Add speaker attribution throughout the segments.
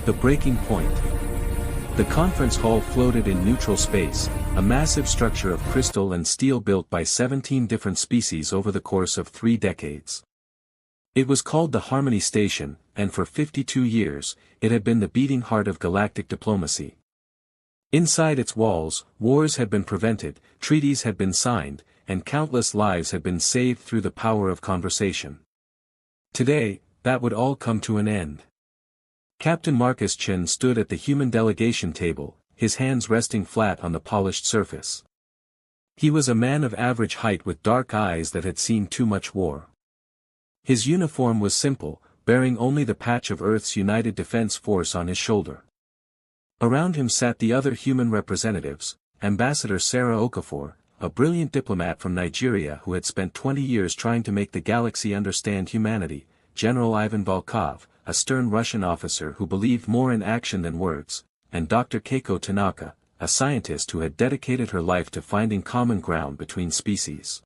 Speaker 1: The breaking point. The conference hall floated in neutral space, a massive structure of crystal and steel built by 17 different species over the course of 3 decades. It was called the Harmony Station, and for 52 years, it had been the beating heart of galactic diplomacy. Inside its walls, wars had been prevented, treaties had been signed, and countless lives had been saved through the power of conversation. Today, that would all come to an end. Captain Marcus Chen stood at the human delegation table, his hands resting flat on the polished surface. He was a man of average height with dark eyes that had seen too much war. His uniform was simple, bearing only the patch of Earth's United Defense Force on his shoulder. Around him sat the other human representatives, Ambassador Sarah Okafor, a brilliant diplomat from Nigeria who had spent 20 years trying to make the galaxy understand humanity, General Ivan Volkov, a stern Russian officer who believed more in action than words, and Dr. Keiko Tanaka, a scientist who had dedicated her life to finding common ground between species.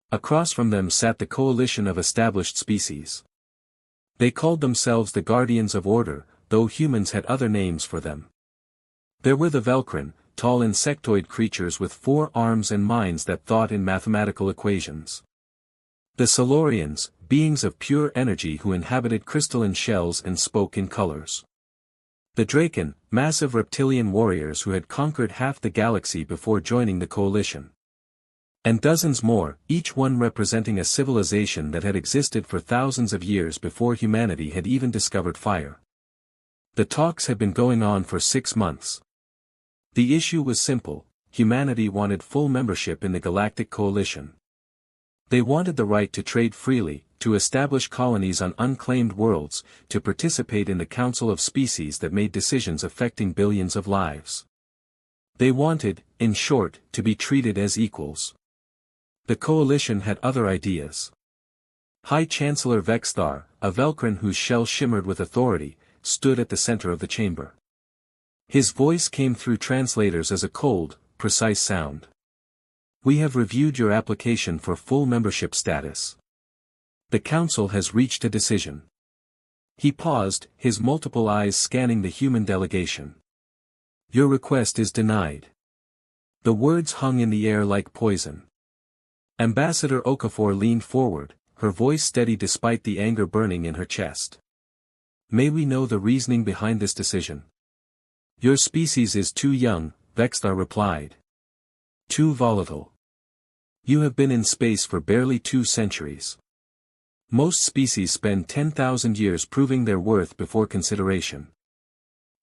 Speaker 1: Across from them sat the coalition of established species. They called themselves the Guardians of Order, though humans had other names for them. There were the Velcrin, tall insectoid creatures with 4 arms and minds that thought in mathematical equations. The Silurians, beings of pure energy who inhabited crystalline shells and spoke in colors. The Draken, massive reptilian warriors who had conquered half the galaxy before joining the coalition. And dozens more, each one representing a civilization that had existed for thousands of years before humanity had even discovered fire. The talks had been going on for 6 months. The issue was simple: humanity wanted full membership in the Galactic Coalition. They wanted the right to trade freely, to establish colonies on unclaimed worlds, to participate in the Council of Species that made decisions affecting billions of lives. They wanted, in short, to be treated as equals. The coalition had other ideas. High Chancellor Vexthar, a Velcrin whose shell shimmered with authority, stood at the center of the chamber. His voice came through translators as a cold, precise sound. "We have reviewed your application for full membership status. The Council has reached a decision." He paused, his multiple eyes scanning the human delegation. "Your request is denied." The words hung in the air like poison. Ambassador Okafor leaned forward, her voice steady despite the anger burning in her chest. "May we know the reasoning behind this decision?" "Your species is too young," Vexthar replied. "Too volatile. You have been in space for barely 2 centuries. Most species spend 10,000 years proving their worth before consideration."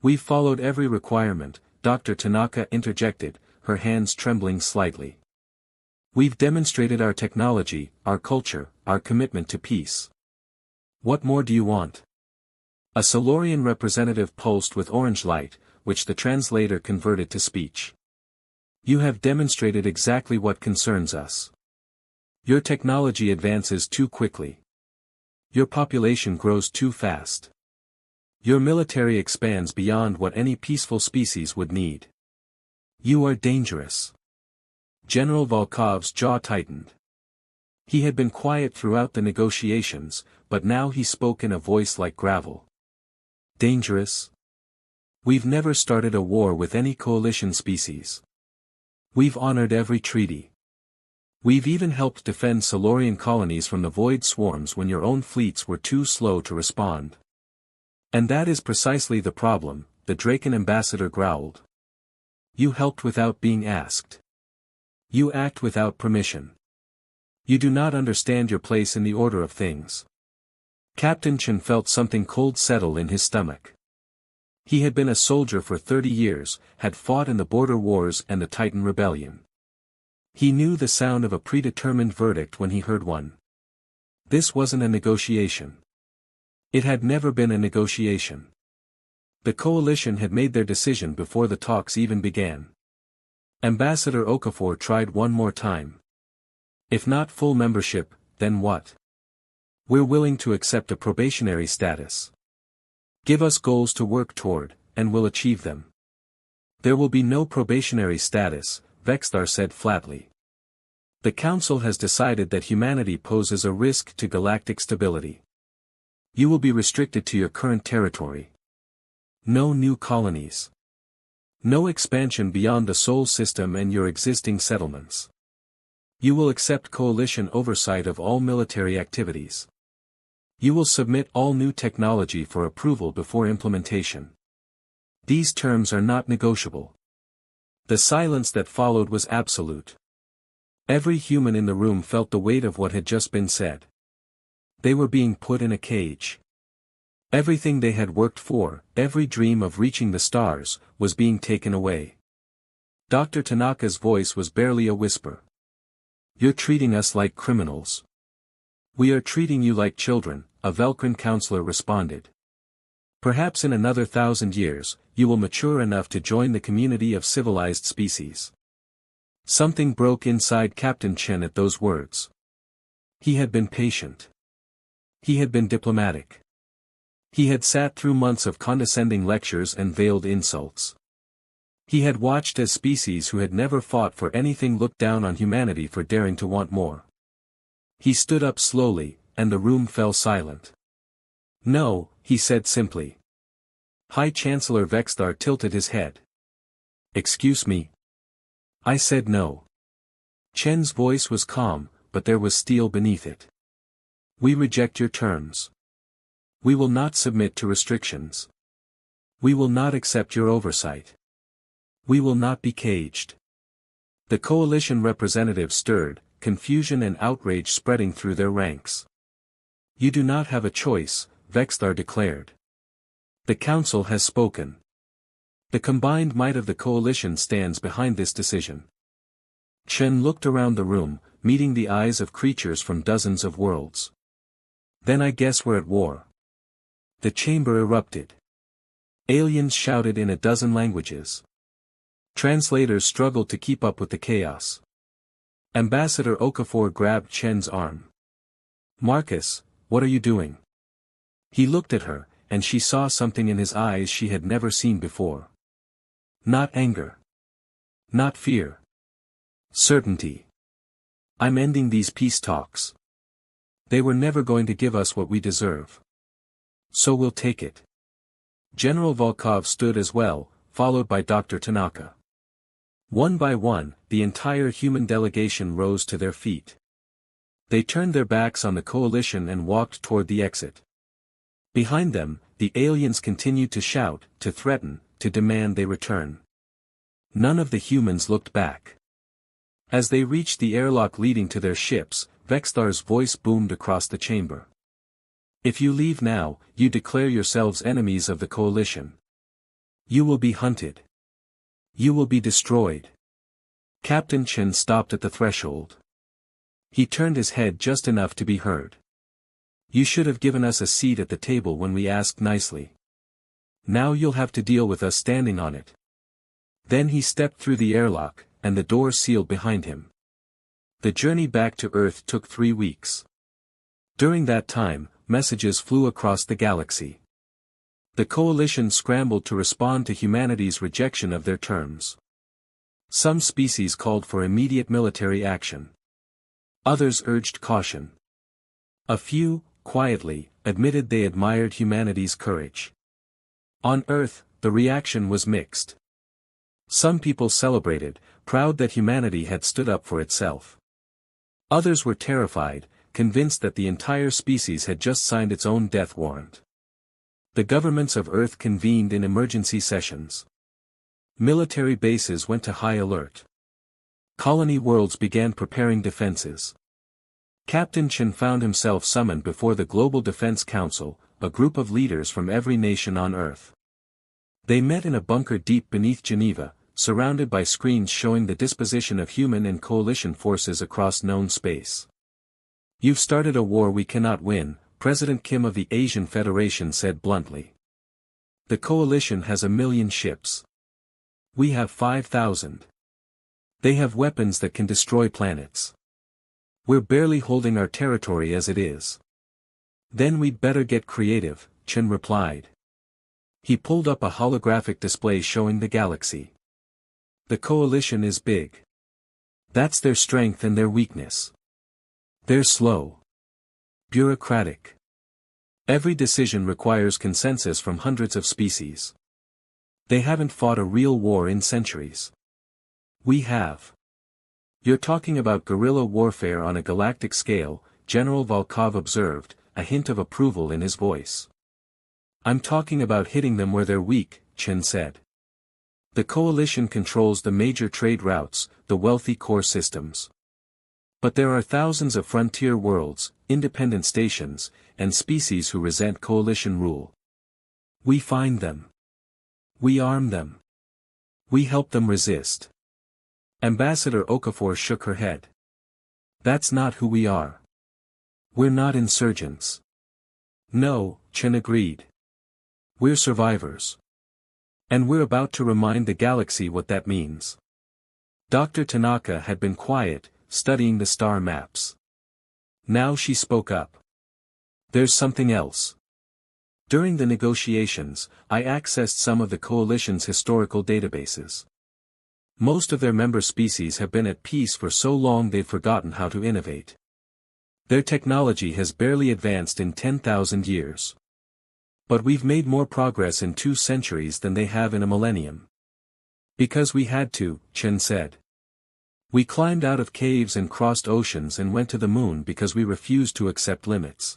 Speaker 1: "We've followed every requirement," Dr. Tanaka interjected, her hands trembling slightly. "We've demonstrated our technology, our culture, our commitment to peace. What more do you want?" A Silurian representative pulsed with orange light, which the translator converted to speech. "You have demonstrated exactly what concerns us. Your technology advances too quickly. Your population grows too fast. Your military expands beyond what any peaceful species would need. You are dangerous." General Volkov's jaw tightened. He had been quiet throughout the negotiations, but now he spoke in a voice like gravel. "Dangerous? We've never started a war with any coalition species. We've honored every treaty. We've even helped defend Silurian colonies from the void swarms when your own fleets were too slow to respond." "And that is precisely the problem," the Draken ambassador growled. "You helped without being asked. You act without permission. You do not understand your place in the order of things." Captain Chen felt something cold settle in his stomach. He had been a soldier for 30 years, had fought in the border wars and the Titan Rebellion. He knew the sound of a predetermined verdict when he heard one. This wasn't a negotiation. It had never been a negotiation. The coalition had made their decision before the talks even began. Ambassador Okafor tried one more time. "If not full membership, then what? We're willing to accept a probationary status. Give us goals to work toward, and we'll achieve them." "There will be no probationary status," Vexthar said flatly. "The Council has decided that humanity poses a risk to galactic stability. You will be restricted to your current territory. No new colonies. No expansion beyond the Sol system and your existing settlements. You will accept coalition oversight of all military activities. You will submit all new technology for approval before implementation. These terms are not negotiable. The silence that followed was absolute. Every human in the room felt the weight of what had just been said. They were being put in a cage. Everything they had worked for, every dream of reaching the stars, was being taken away. Dr. Tanaka's voice was barely a whisper. You're treating us like criminals. We are treating you like children, a Velcrin counselor responded. Perhaps in another 1,000 years, you will mature enough to join the community of civilized species. Something broke inside Captain Chen at those words. He had been patient. He had been diplomatic. He had sat through months of condescending lectures and veiled insults. He had watched as species who had never fought for anything looked down on humanity for daring to want more. He stood up slowly, and the room fell silent. No, he said simply. High Chancellor Vexthar tilted his head. Excuse me. I said no. Chen's voice was calm, but there was steel beneath it. We reject your terms. We will not submit to restrictions. We will not accept your oversight. We will not be caged. The coalition representatives stirred, confusion and outrage spreading through their ranks. You do not have a choice, Vexthar declared. The council has spoken. The combined might of the coalition stands behind this decision. Chen looked around the room, meeting the eyes of creatures from dozens of worlds. Then I guess we're at war. The chamber erupted. Aliens shouted in a dozen languages. Translators struggled to keep up with the chaos. Ambassador Okafor grabbed Chen's arm. Marcus, what are you doing? He looked at her, and she saw something in his eyes she had never seen before. Not anger. Not fear. Certainty. I'm ending these peace talks. They were never going to give us what we deserve. So we'll take it. General Volkov stood as well, followed by Dr. Tanaka. One by one, the entire human delegation rose to their feet. They turned their backs on the coalition and walked toward the exit. Behind them, the aliens continued to shout, to threaten, to demand they return. None of the humans looked back. As they reached the airlock leading to their ships, Vexthar's voice boomed across the chamber. If you leave now, you declare yourselves enemies of the coalition. You will be hunted. You will be destroyed. Captain Chen stopped at the threshold. He turned his head just enough to be heard. You should have given us a seat at the table when we asked nicely. Now you'll have to deal with us standing on it. Then he stepped through the airlock, and the door sealed behind him. The journey back to Earth took 3 weeks. During that time, messages flew across the galaxy. The coalition scrambled to respond to humanity's rejection of their terms. Some species called for immediate military action. Others urged caution. A few, quietly, admitted they admired humanity's courage. On Earth, the reaction was mixed. Some people celebrated, proud that humanity had stood up for itself. Others were terrified, convinced that the entire species had just signed its own death warrant. The governments of Earth convened in emergency sessions. Military bases went to high alert. Colony worlds began preparing defenses. Captain Chen found himself summoned before the Global Defense Council, a group of leaders from every nation on Earth. They met in a bunker deep beneath Geneva, surrounded by screens showing the disposition of human and coalition forces across known space. You've started a war we cannot win, President Kim of the Asian Federation said bluntly. The coalition has 1 million ships. We have 5,000. They have weapons that can destroy planets. We're barely holding our territory as it is. Then we'd better get creative, Chen replied. He pulled up a holographic display showing the galaxy. The coalition is big. That's their strength and their weakness. They're slow. Bureaucratic. Every decision requires consensus from hundreds of species. They haven't fought a real war in centuries. We have. You're talking about guerrilla warfare on a galactic scale, General Volkov observed, a hint of approval in his voice. I'm talking about hitting them where they're weak, Chen said. The coalition controls the major trade routes, the wealthy core systems. But there are thousands of frontier worlds, independent stations, and species who resent coalition rule. We find them. We arm them. We help them resist. Ambassador Okafor shook her head. That's not who we are. We're not insurgents. No, Chen agreed. We're survivors. And we're about to remind the galaxy what that means. Dr. Tanaka had been quiet, studying the star maps. Now she spoke up. There's something else. During the negotiations, I accessed some of the coalition's historical databases. Most of their member species have been at peace for so long they've forgotten how to innovate. Their technology has barely advanced in 10,000 years. But we've made more progress in 2 centuries than they have in a millennium. Because we had to, Chen said. We climbed out of caves and crossed oceans and went to the moon because we refused to accept limits.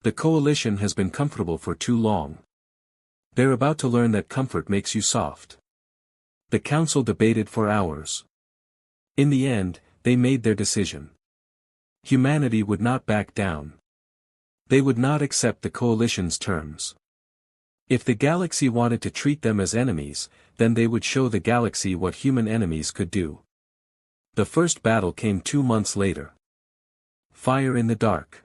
Speaker 1: The coalition has been comfortable for too long. They're about to learn that comfort makes you soft. The council debated for hours. In the end, they made their decision. Humanity would not back down. They would not accept the coalition's terms. If the galaxy wanted to treat them as enemies, then they would show the galaxy what human enemies could do. The first battle came 2 months later. Fire in the dark.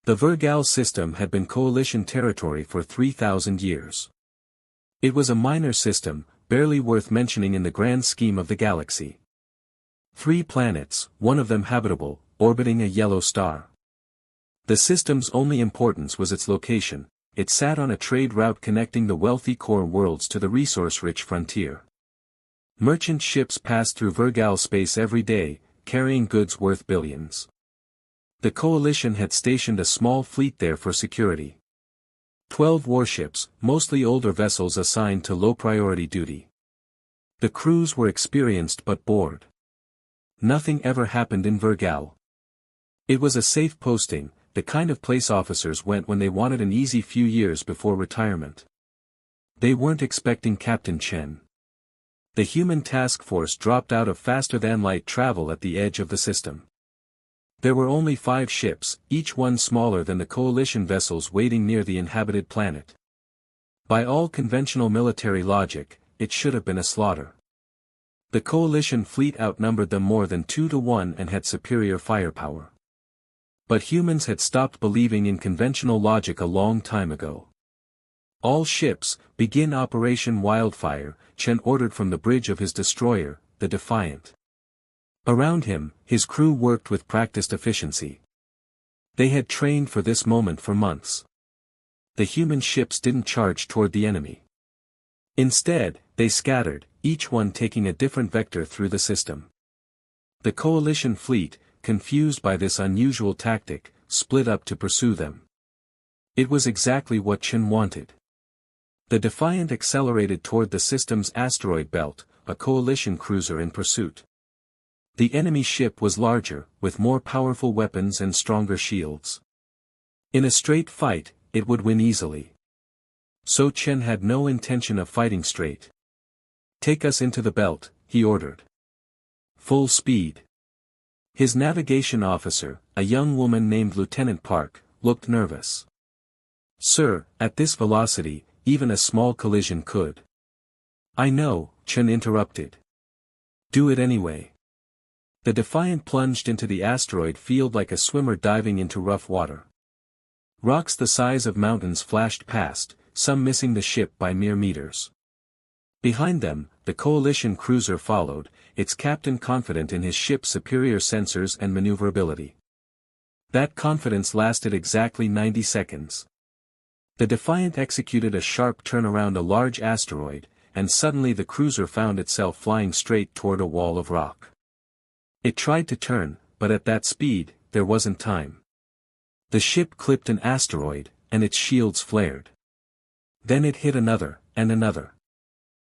Speaker 1: The Vergal system had been coalition territory for 3,000 years. It was a minor system, barely worth mentioning in the grand scheme of the galaxy. 3 planets, one of them habitable, orbiting a yellow star. The system's only importance was its location. It sat on a trade route connecting the wealthy core worlds to the resource-rich frontier. Merchant ships passed through Vergal space every day, carrying goods worth billions. The coalition had stationed a small fleet there for security. 12 warships, mostly older vessels assigned to low-priority duty. The crews were experienced but bored. Nothing ever happened in Vergal. It was a safe posting, the kind of place officers went when they wanted an easy few years before retirement. They weren't expecting Captain Chen. The human task force dropped out of faster-than-light travel at the edge of the system. There were only 5 ships, each one smaller than the coalition vessels waiting near the inhabited planet. By all conventional military logic, it should have been a slaughter. The coalition fleet outnumbered them more than 2 to 1 and had superior firepower. But humans had stopped believing in conventional logic a long time ago. All ships, begin Operation Wildfire, Chen ordered from the bridge of his destroyer, the Defiant. Around him, his crew worked with practiced efficiency. They had trained for this moment for months. The human ships didn't charge toward the enemy. Instead, they scattered, each one taking a different vector through the system. The coalition fleet, confused by this unusual tactic, split up to pursue them. It was exactly what Chen wanted. The Defiant accelerated toward the system's asteroid belt, a coalition cruiser in pursuit. The enemy ship was larger, with more powerful weapons and stronger shields. In a straight fight, it would win easily. So Chen had no intention of fighting straight. Take us into the belt, he ordered. Full speed. His navigation officer, a young woman named Lieutenant Park, looked nervous. Sir, at this velocity, even a small collision could. I know, Chen interrupted. Do it anyway. The Defiant plunged into the asteroid field like a swimmer diving into rough water. Rocks the size of mountains flashed past, some missing the ship by mere meters. Behind them, the coalition cruiser followed, its captain confident in his ship's superior sensors and maneuverability. That confidence lasted exactly 90 seconds. The Defiant executed a sharp turn around a large asteroid, and suddenly the cruiser found itself flying straight toward a wall of rock. It tried to turn, but at that speed, there wasn't time. The ship clipped an asteroid, and its shields flared. Then it hit another, and another.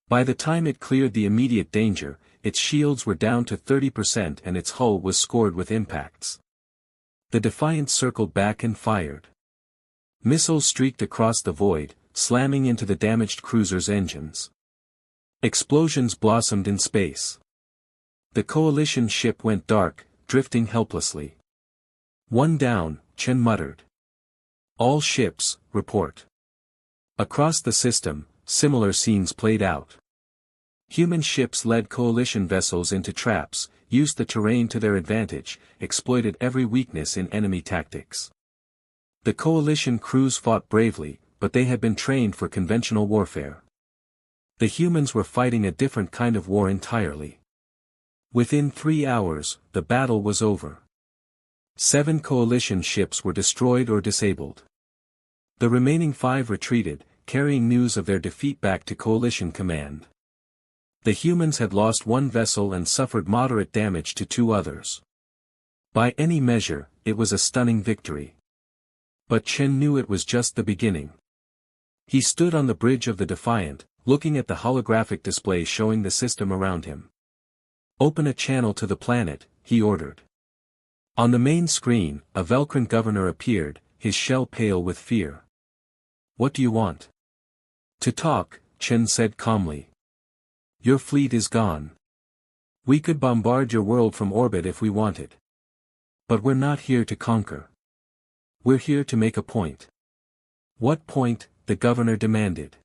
Speaker 1: By the time it cleared the immediate danger, its shields were down to 30% and its hull was scored with impacts. The Defiant circled back and fired. Missiles streaked across the void, slamming into the damaged cruiser's engines. Explosions blossomed in space. The Coalition ship went dark, drifting helplessly. "One down," Chen muttered. "All ships, report." Across the system, similar scenes played out. Human ships led Coalition vessels into traps, used the terrain to their advantage, exploited every weakness in enemy tactics. The Coalition crews fought bravely, but they had been trained for conventional warfare. The humans were fighting a different kind of war entirely. Within 3 hours, the battle was over. 7 Coalition ships were destroyed or disabled. The remaining 5 retreated, carrying news of their defeat back to Coalition command. The humans had lost 1 vessel and suffered moderate damage to 2 others. By any measure, it was a stunning victory. But Chen knew it was just the beginning. He stood on the bridge of the Defiant, looking at the holographic display showing the system around him. "Open a channel to the planet," he ordered. On the main screen, a Velcrin governor appeared, his shell pale with fear. "What do you want?" "To talk," Chen said calmly. "Your fleet is gone. We could bombard your world from orbit if we wanted. But we're not here to conquer. We're here to make a point." "What point?" the governor demanded.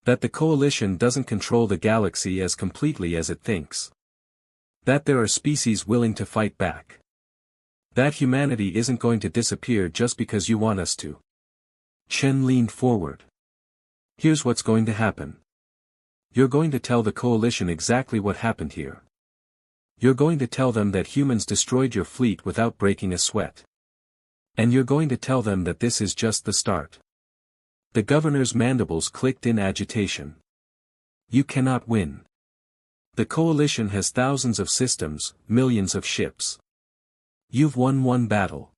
Speaker 1: "That the Coalition doesn't control the galaxy as completely as it thinks. That there are species willing to fight back. That humanity isn't going to disappear just because you want us to." Chen leaned forward. "Here's what's going to happen. You're going to tell the Coalition exactly what happened here. You're going to tell them that humans destroyed your fleet without breaking a sweat. And you're going to tell them that this is just the start." The governor's mandibles clicked in agitation. "You cannot win. The Coalition has thousands of systems, millions of ships. You've won 1 battle.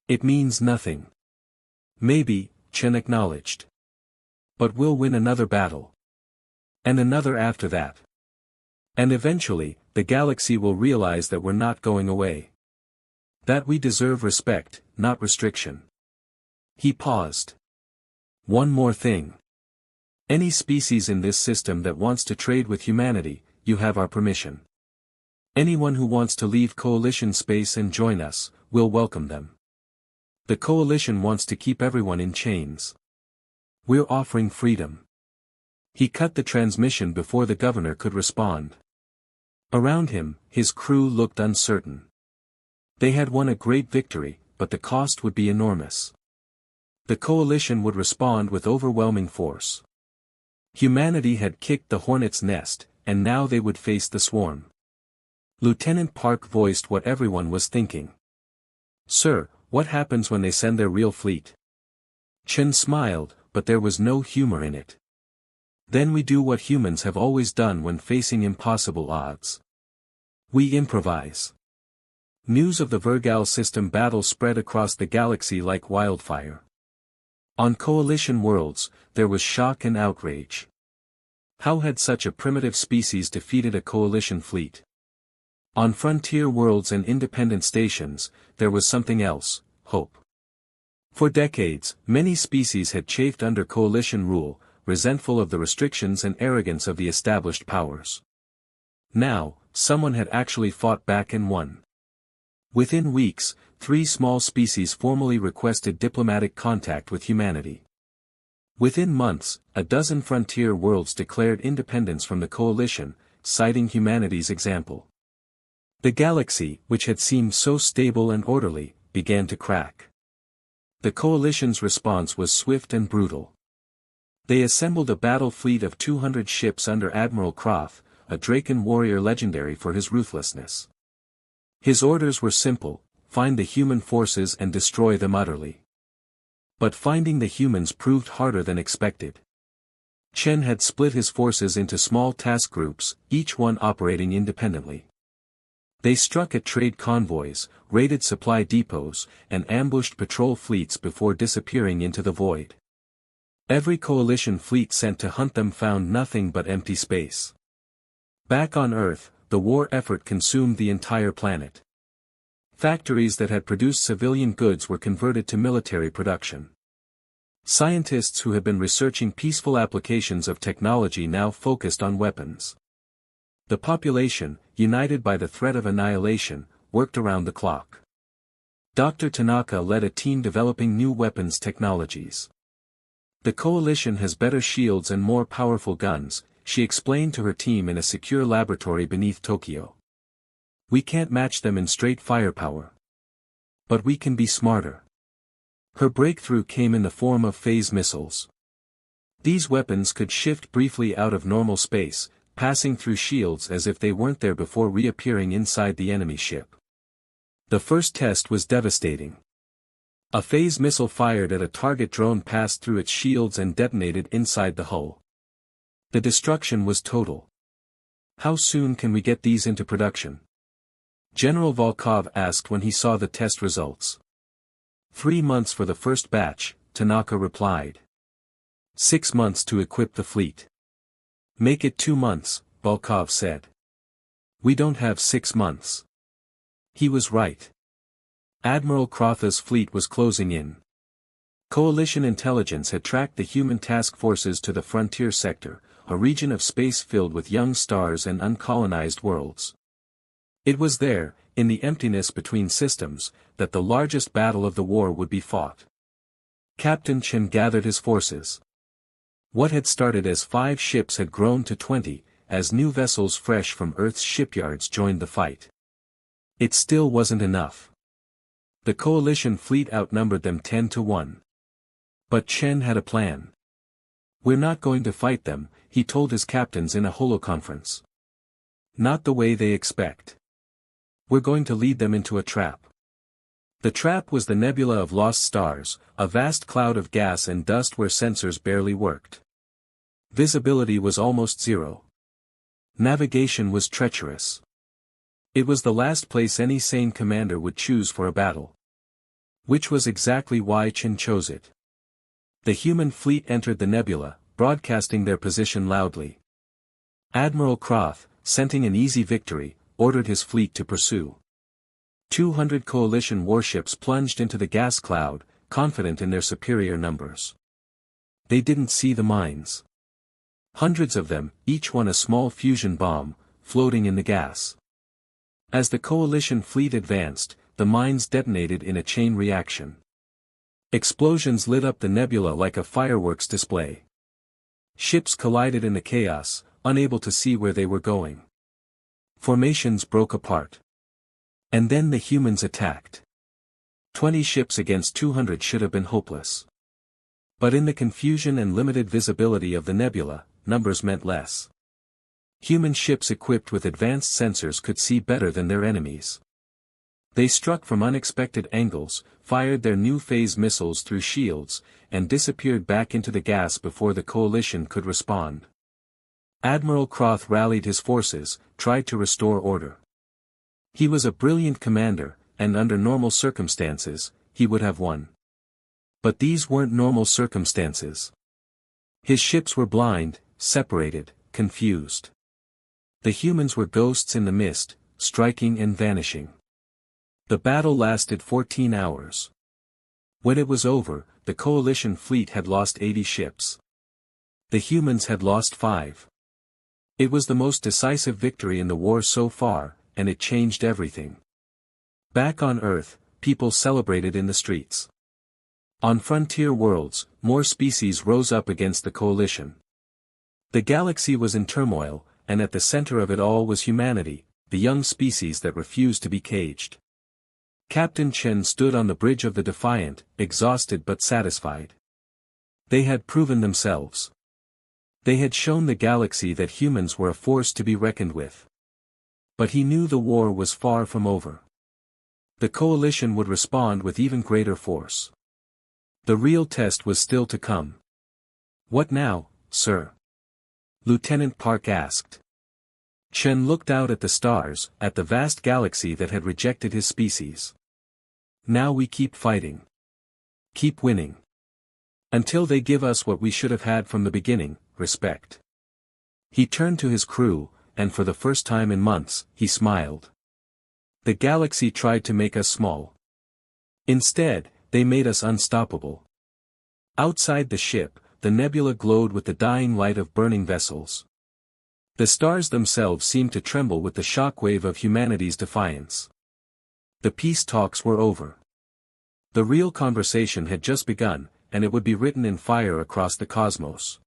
Speaker 1: It means nothing." "Maybe," Chen acknowledged. "But we'll win another battle. And another after that. And eventually, the galaxy will realize that we're not going away. That we deserve respect, not restriction." He paused. "One more thing. Any species in this system that wants to trade with humanity, you have our permission. Anyone who wants to leave Coalition space and join us, we'll welcome them. The Coalition wants to keep everyone in chains. We're offering freedom." He cut the transmission before the governor could respond. Around him, his crew looked uncertain. They had won a great victory, but the cost would be enormous. The Coalition would respond with overwhelming force. Humanity had kicked the hornet's nest, and now they would face the swarm. Lieutenant Park voiced what everyone was thinking. "Sir, what happens when they send their real fleet?" Chen smiled, but there was no humor in it. "Then we do what humans have always done when facing impossible odds. We improvise." News of the Vergal system battle spread across the galaxy like wildfire. On Coalition worlds, there was shock and outrage. How had such a primitive species defeated a Coalition fleet? On frontier worlds and independent stations, there was something else: hope. For decades, many species had chafed under Coalition rule, resentful of the restrictions and arrogance of the established powers. Now, someone had actually fought back and won. Within weeks, 3 small species formally requested diplomatic contact with humanity. Within months, a dozen frontier worlds declared independence from the Coalition, citing humanity's example. The galaxy, which had seemed so stable and orderly, began to crack. The Coalition's response was swift and brutal. They assembled a battle fleet of 200 ships under Admiral Croft, a Draken warrior legendary for his ruthlessness. His orders were simple: find the human forces and destroy them utterly. But finding the humans proved harder than expected. Chen had split his forces into small task groups, each one operating independently. They struck at trade convoys, raided supply depots, and ambushed patrol fleets before disappearing into the void. Every coalition fleet sent to hunt them found nothing but empty space. Back on Earth, the war effort consumed the entire planet. Factories that had produced civilian goods were converted to military production. Scientists who had been researching peaceful applications of technology now focused on weapons. The population, united by the threat of annihilation, worked around the clock. Dr. Tanaka led a team developing new weapons technologies. The coalition has better shields and more powerful guns, she explained to her team in a secure laboratory beneath Tokyo. We can't match them in straight firepower. But we can be smarter. Her breakthrough came in the form of phase missiles. These weapons could shift briefly out of normal space, passing through shields as if they weren't there before reappearing inside the enemy ship. The first test was devastating. A phase missile fired at a target drone passed through its shields and detonated inside the hull. The destruction was total. How soon can we get these into production? General Volkov asked when he saw the test results. 3 months for the first batch, Tanaka replied. 6 months to equip the fleet. Make it 2 months, Volkov said. We don't have 6 months. He was right. Admiral Krotha's fleet was closing in. Coalition intelligence had tracked the human task forces to the frontier sector, a region of space filled with young stars and uncolonized worlds. It was there, in the emptiness between systems, that the largest battle of the war would be fought. Captain Chen gathered his forces. What had started as 5 ships had grown to 20, as new vessels fresh from Earth's shipyards joined the fight. It still wasn't enough. The coalition fleet outnumbered them 10-1. But Chen had a plan. We're not going to fight them, he told his captains in a holoconference. Not the way they expect. We're going to lead them into a trap. The trap was the nebula of lost stars, a vast cloud of gas and dust where sensors barely worked. Visibility was almost zero. Navigation was treacherous. It was the last place any sane commander would choose for a battle. Which was exactly why Chen chose it. The human fleet entered the nebula, broadcasting their position loudly. Admiral Kroth, scenting an easy victory, ordered his fleet to pursue. 200 coalition warships plunged into the gas cloud, confident in their superior numbers. They didn't see the mines. Hundreds of them, each one a small fusion bomb, floating in the gas. As the coalition fleet advanced, the mines detonated in a chain reaction. Explosions lit up the nebula like a fireworks display. Ships collided in the chaos, unable to see where they were going. Formations broke apart. And then the humans attacked. 20 ships against 200 should have been hopeless. But in the confusion and limited visibility of the nebula, numbers meant less. Human ships equipped with advanced sensors could see better than their enemies. They struck from unexpected angles, fired their new phase missiles through shields, and disappeared back into the gas before the coalition could respond. Admiral Kroth rallied his forces, tried to restore order. He was a brilliant commander, and under normal circumstances, he would have won. But these weren't normal circumstances. His ships were blind, separated, confused. The humans were ghosts in the mist, striking and vanishing. The battle lasted 14 hours. When it was over, the coalition fleet had lost 80 ships. The humans had lost 5. It was the most decisive victory in the war so far, and it changed everything. Back on Earth, people celebrated in the streets. On frontier worlds, more species rose up against the coalition. The galaxy was in turmoil, and at the center of it all was humanity, the young species that refused to be caged. Captain Chen stood on the bridge of the Defiant, exhausted but satisfied. They had proven themselves. They had shown the galaxy that humans were a force to be reckoned with. But he knew the war was far from over. The coalition would respond with even greater force. The real test was still to come. "What now, sir?" Lieutenant Park asked. Chen looked out at the stars, at the vast galaxy that had rejected his species. "Now we keep fighting. Keep winning. Until they give us what we should have had from the beginning, respect. He turned to his crew, and for the first time in months, he smiled. The galaxy tried to make us small. Instead, they made us unstoppable. Outside the ship, the nebula glowed with the dying light of burning vessels. The stars themselves seemed to tremble with the shockwave of humanity's defiance. The peace talks were over. The real conversation had just begun, and it would be written in fire across the cosmos.